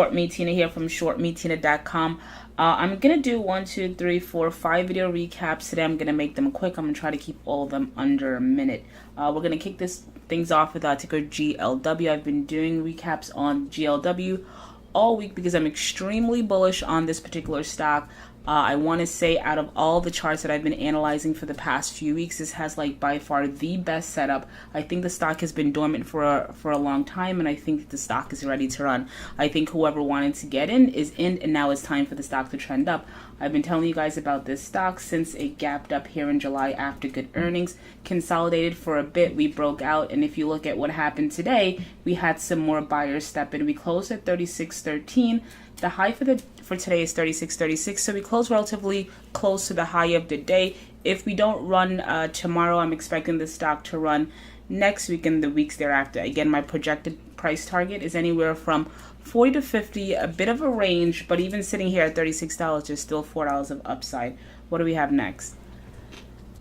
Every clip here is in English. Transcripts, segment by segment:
ShortMeTina here from ShortMeTina.com. I'm going to do 1, 2, 3, 4, 5 video recaps today. I'm going to make them quick. I'm going to try to keep all of them under a minute. We're going to kick things off with ticker GLW. I've been doing recaps on GLW all week because I'm extremely bullish on this particular stock. I want to say out of all the charts that I've been analyzing for the past few weeks, this has like by far the best setup. I think the stock has been dormant for a long time, and I think the stock is ready to run. I think whoever wanted to get in is in, and now it's time for the stock to trend up. I've been telling you guys about this stock since it gapped up here in July after good earnings, consolidated for a bit, we broke out, and if you look at what happened today, we had some more buyers step in. We closed at 36.13. The high for today is 36.36, so we close relatively close to the high of the day. If we don't run tomorrow, I'm expecting the stock to run next week and the weeks thereafter. Again, my projected price target is anywhere from 40 to 50, a bit of a range, but even sitting here at $36, there's still $4 of upside. What do we have next?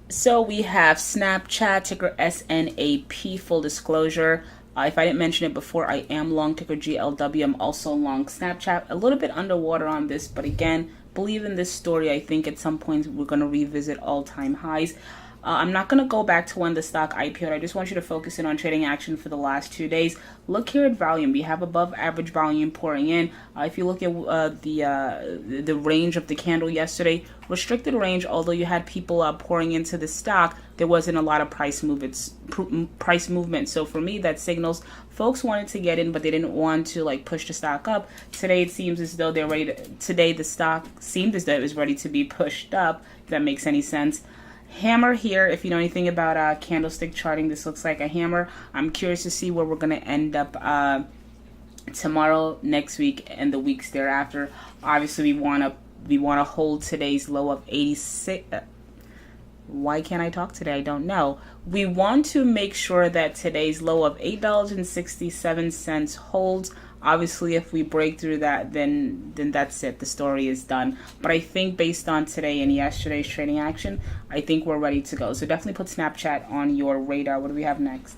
So we have Snapchat, ticker SNAP, full disclosure. If I didn't mention it before, I am long ticker GLW. I'm also long Snapchat. A little bit underwater on this, but again, believe in this story. I think at some point we're going to revisit all-time highs. I'm not going to go back to when the stock IPO'd. I just want you to focus in on trading action for the last 2 days. Look here at volume. We have above average volume pouring in. If you look at the range of the candle yesterday, restricted range, although you had people pouring into the stock, there wasn't a lot of price movement. So for me, that signals folks wanted to get in, but they didn't want to like push the stock up. Today it seems as though they're ready to, today the stock seemed as though it was ready to be pushed up, if that makes any sense. Hammer here, if you know anything about candlestick charting, this looks like a hammer. I'm curious to see where we're going to end up tomorrow, next week, and the weeks thereafter. Obviously, we want to hold today's low of 86. Why can't I talk today? I don't know. We want to make sure that today's low of $8.67 holds. Obviously, if we break through that, then that's it. The story is done. But I think based on today and yesterday's trading action, I think we're ready to go. So definitely put Snapchat on your radar. What do we have next?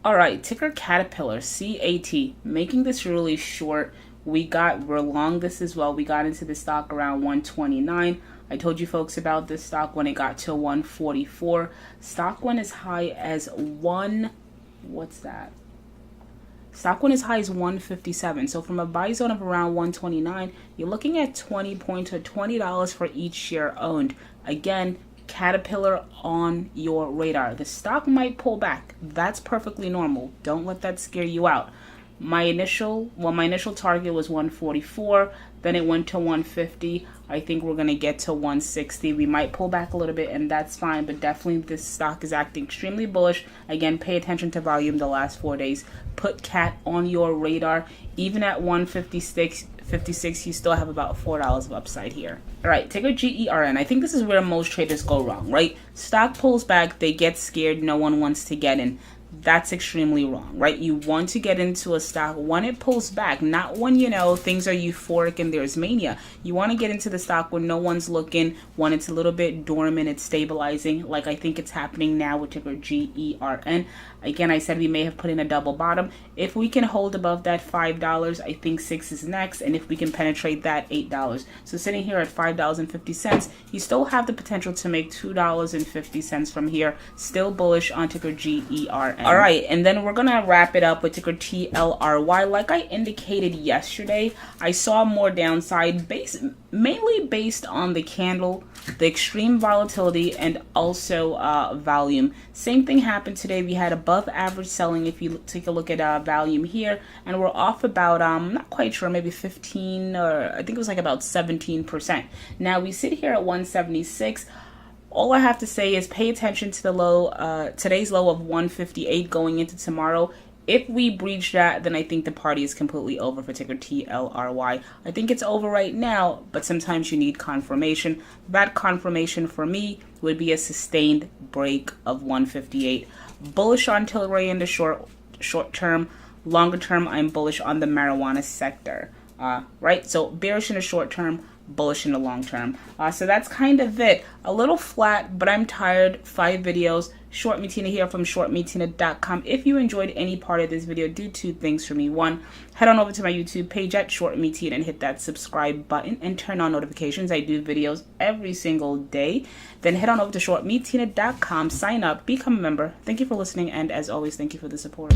All right, ticker Caterpillar, CAT. Making this really short. We're long this as well. We got into the stock around 129. I told you folks about this stock when it got to 144. Stock went as high as Stock went as high as 157. So from a buy zone of around 129, you're looking at 20 points or $20 for each share owned. Again, Caterpillar on your radar. The stock might pull back. That's perfectly normal. Don't let that scare you out. My initial target was 144, then it went to 150. I think we're going to get to 160. We might pull back a little bit, and that's fine, but definitely this stock is acting extremely bullish. Again, pay attention to volume the last 4 days. Put CAT on your radar. Even at 156, you still have about $4 of upside here. All right, ticker GERN. I think this is where most traders go wrong, right? Stock pulls back, they get scared, no one wants to get in. That's extremely wrong, right? You want to get into a stock when it pulls back, not when, things are euphoric and there's mania. You want to get into the stock when no one's looking, when it's a little bit dormant, it's stabilizing, like I think it's happening now with ticker GERN. Again, I said we may have put in a double bottom. If we can hold above that $5, I think 6 is next, and if we can penetrate that, $8. So sitting here at $5.50, you still have the potential to make $2.50 from here. Still bullish on ticker GERN. All right, and then we're gonna wrap it up with ticker TLRY. Like I indicated yesterday, I saw more downside mainly based on the candle, the extreme volatility, and also volume. Same thing happened today. We had above average selling if you take a look at volume here, and we're off about I'm not quite sure, maybe 15, or I think it was like about 17%. Now we sit here at 176. All I have to say is pay attention to the low, today's low of 158 going into tomorrow. If we breach that, then I think the party is completely over for ticker TLRY. I think it's over right now, but sometimes you need confirmation. That confirmation for me would be a sustained break of 158. Bullish on Tilray in the short term. Longer term, I'm bullish on the marijuana sector. Right? So bearish in the short term, bullish in the long term. So that's kind of it. A little flat, but I'm tired. 5 videos. ShortMeTina here from ShortMeTina.com. If you enjoyed any part of this video, do 2 things for me. 1, head on over to my YouTube page at ShortMeTina and hit that subscribe button and turn on notifications. I do videos every single day. Then head on over to ShortMeTina.com, sign up, become a member. Thank you for listening, and as always, thank you for the support.